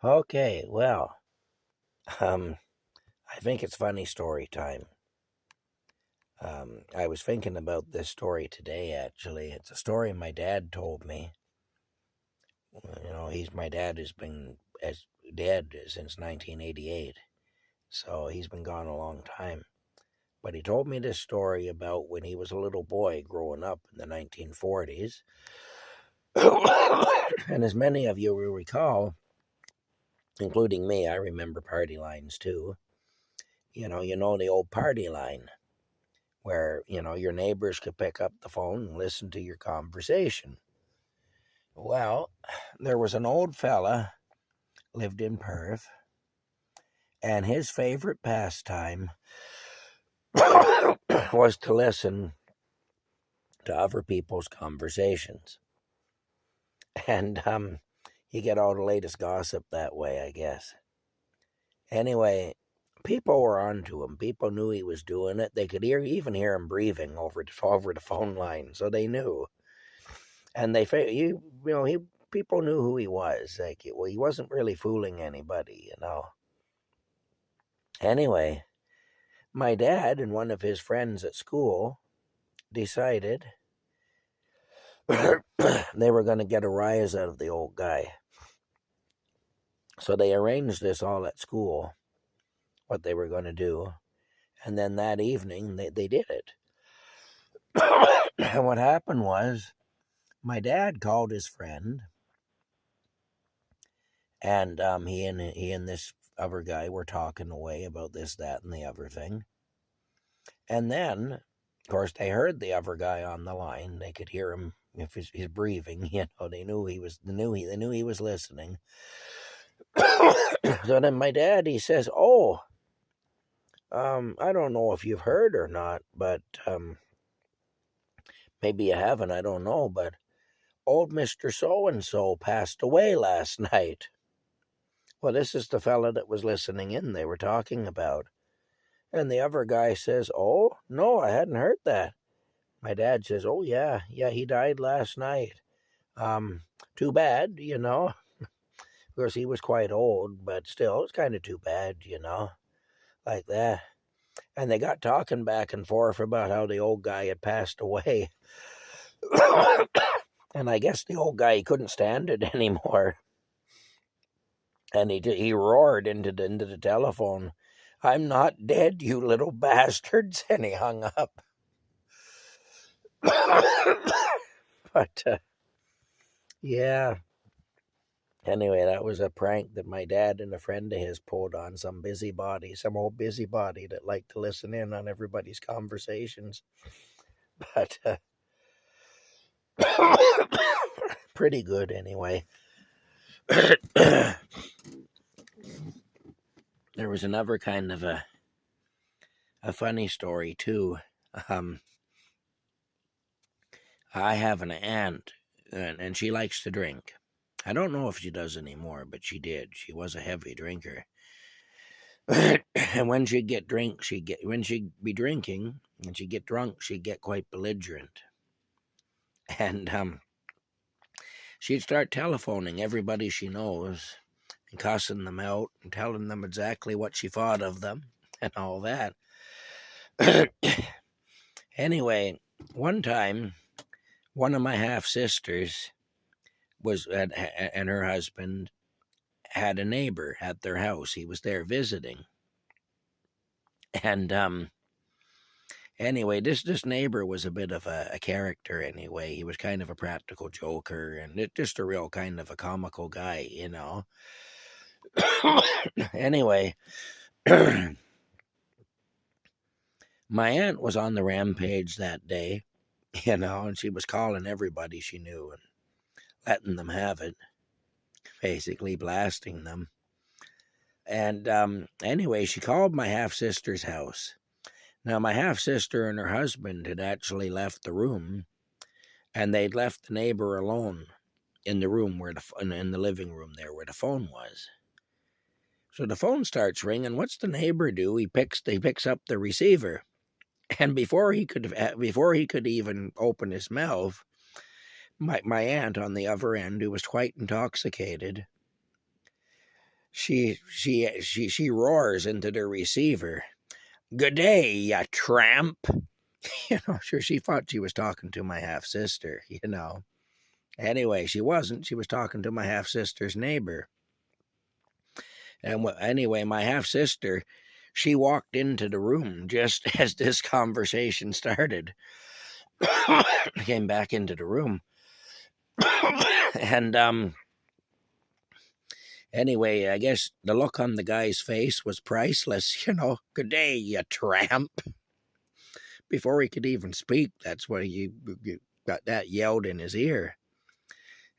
Okay, well, um, I think it's funny story time. I was thinking about this story today, actually. It's a story my dad told me. My dad has been as dead since 1988, so he's been gone a long time. But he told me this story about when he was a little boy growing up in the 1940s. And as many of you will recall, including me, I remember party lines too. You know the old party line where, your neighbors could pick up the phone and listen to your conversation. Well, there was an old fella lived in Perth, and his favorite pastime was to listen to other people's conversations. And you get all the latest gossip that way, I guess. Anyway, people were on to him. People knew he was doing it. They could even hear him breathing over the phone line, so they knew. And people knew who he was. Like, well, he wasn't really fooling anybody. Anyway, my dad and one of his friends at school decided they were going to get a rise out of the old guy. So they arranged this all at school, what they were going to do. And then that evening, they did it. And what happened was, my dad called his friend, and he and this other guy were talking away about this, that, and the other thing. And then, of course, they heard the other guy on the line. They could hear him if his breathing. They knew he was. They knew he was listening. So then my dad, he says, "Oh, I don't know if you've heard or not, but maybe you haven't. I don't know, but old Mister So and So passed away last night." Well, this is the fella that was listening in. They were talking about, and the other guy says, "Oh no, I hadn't heard that." My dad says, "Oh yeah, he died last night. Too bad. Of course, he was quite old, but still, it's kind of too bad, like that." And they got talking back and forth about how the old guy had passed away. And I guess the old guy, he couldn't stand it anymore. And he roared into the telephone, "I'm not dead, you little bastards," and he hung up. But yeah. Anyway, that was a prank that my dad and a friend of his pulled on some old busybody that liked to listen in on everybody's conversations. But pretty good anyway. There was another kind of a funny story too. I have an aunt, and she likes to drink. I don't know if she does anymore, but she did. She was a heavy drinker. And when she'd be drinking and she'd get drunk, she'd get quite belligerent. And she'd start telephoning everybody she knows and cussing them out and telling them exactly what she thought of them and all that. Anyway, one time, one of my half sisters and her husband had a neighbor at their house. He was there visiting. And anyway, this neighbor was a bit of a character anyway. He was kind of a practical joker and just a real kind of a comical guy. Anyway, my aunt was on the rampage that day, and she was calling everybody she knew and letting them have it, basically blasting them. And anyway, she called my half-sister's house. Now, my half-sister and her husband had actually left the room, and they'd left the neighbor alone in the room in the living room there where the phone was. So the phone starts ringing. What's the neighbor do? He picks up the receiver, and before he could even open his mouth, my aunt on the other end, who was quite intoxicated, she roars into the receiver, "Good day, ya tramp." Sure, she thought she was talking to my half-sister, Anyway, she wasn't. She was talking to my half-sister's neighbor. And anyway, my half-sister, she walked into the room just as this conversation started. Came back into the room. And anyway, I guess the look on the guy's face was priceless. Good day, you tramp. Before he could even speak, that's what he got that yelled in his ear.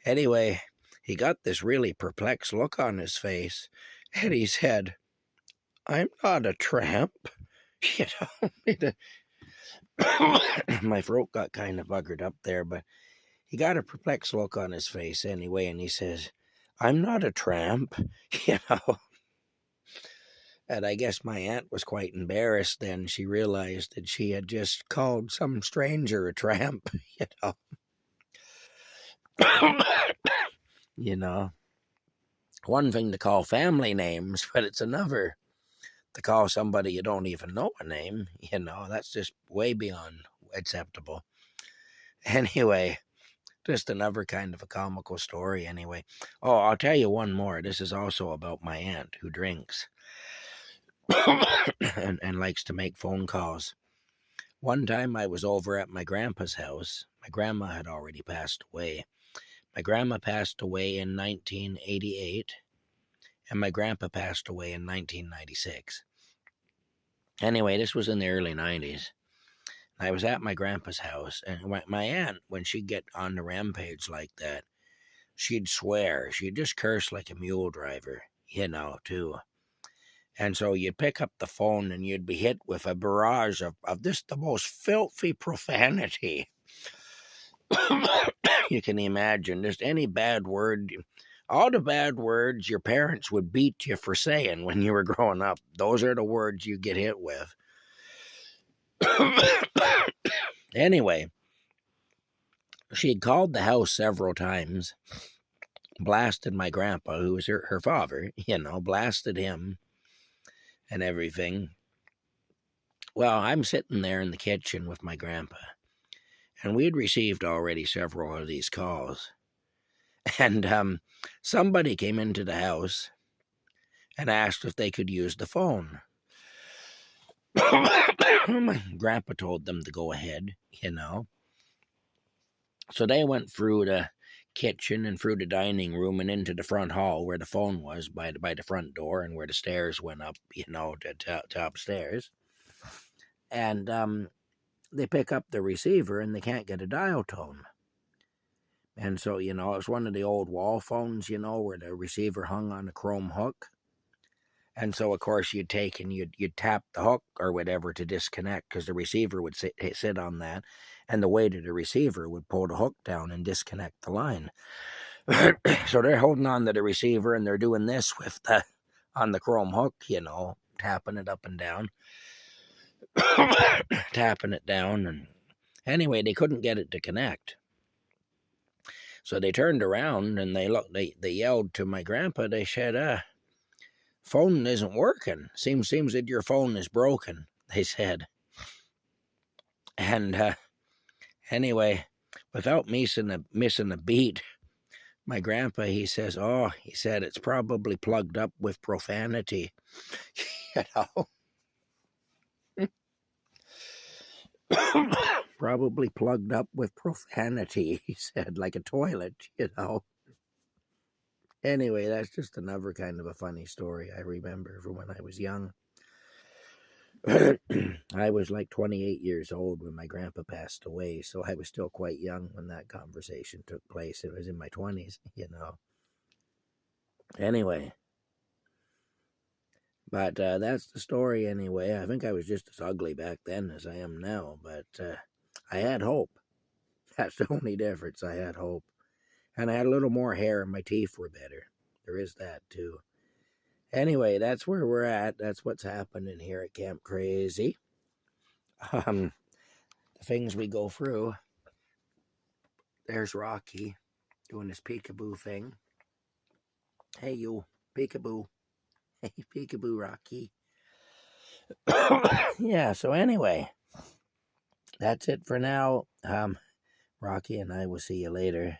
Anyway, he got this really perplexed look on his face, and he said, "I'm not a tramp." My throat got kind of buggered up there, but he got a perplexed look on his face anyway, and he says, "I'm not a tramp." And I guess my aunt was quite embarrassed then. She realized that she had just called some stranger a tramp, One thing to call family names, but it's another to call somebody you don't even know a name. That's just way beyond acceptable. Anyway, just another kind of a comical story anyway. Oh, I'll tell you one more. This is also about my aunt who drinks and likes to make phone calls. One time I was over at my grandpa's house. My grandma had already passed away. My grandma passed away in 1988, and my grandpa passed away in 1996. Anyway, this was in the early 90s. I was at my grandpa's house, and my aunt, when she'd get on the rampage like that, she'd swear. She'd just curse like a mule driver, too. And so you'd pick up the phone and you'd be hit with a barrage of just the most filthy profanity. You can imagine just any bad word, all the bad words your parents would beat you for saying when you were growing up. Those are the words you get hit with. Anyway, she had called the house several times, blasted my grandpa, who was her father, blasted him and everything. Well, I'm sitting there in the kitchen with my grandpa, and we had received already several of these calls. And somebody came into the house and asked if they could use the phone. My grandpa told them to go ahead, So they went through the kitchen and through the dining room and into the front hall where the phone was by the front door and where the stairs went up, to upstairs. And they pick up the receiver and they can't get a dial tone. And so, it's one of the old wall phones, where the receiver hung on a chrome hook. And so, of course, you'd tap the hook or whatever to disconnect, because the receiver would sit on that, and the weight of the receiver would pull the hook down and disconnect the line. So they're holding on to the receiver and they're doing this on the chrome hook, tapping it up and down, tapping it down. And anyway, they couldn't get it to connect. So they turned around and they yelled to my grandpa. They said, "Phone isn't working. Seems that your phone is broken," they said. And anyway, without missing a beat, my grandpa, he said, "It's probably plugged up with profanity." Probably plugged up with profanity, he said, like a toilet, Anyway, that's just another kind of a funny story I remember from when I was young. I was like 28 years old when my grandpa passed away, so I was still quite young when that conversation took place. It was in my 20s, Anyway, but that's the story anyway. I think I was just as ugly back then as I am now, but I had hope. That's the only difference. I had hope. And I had a little more hair and my teeth were better. There is that too. Anyway, that's where we're at. That's what's happening here at Camp Crazy. The things we go through. there's Rocky doing his peekaboo thing. Hey, you, peekaboo. Hey, peekaboo, Rocky. Yeah, so anyway, that's it for now. Rocky and I will see you later.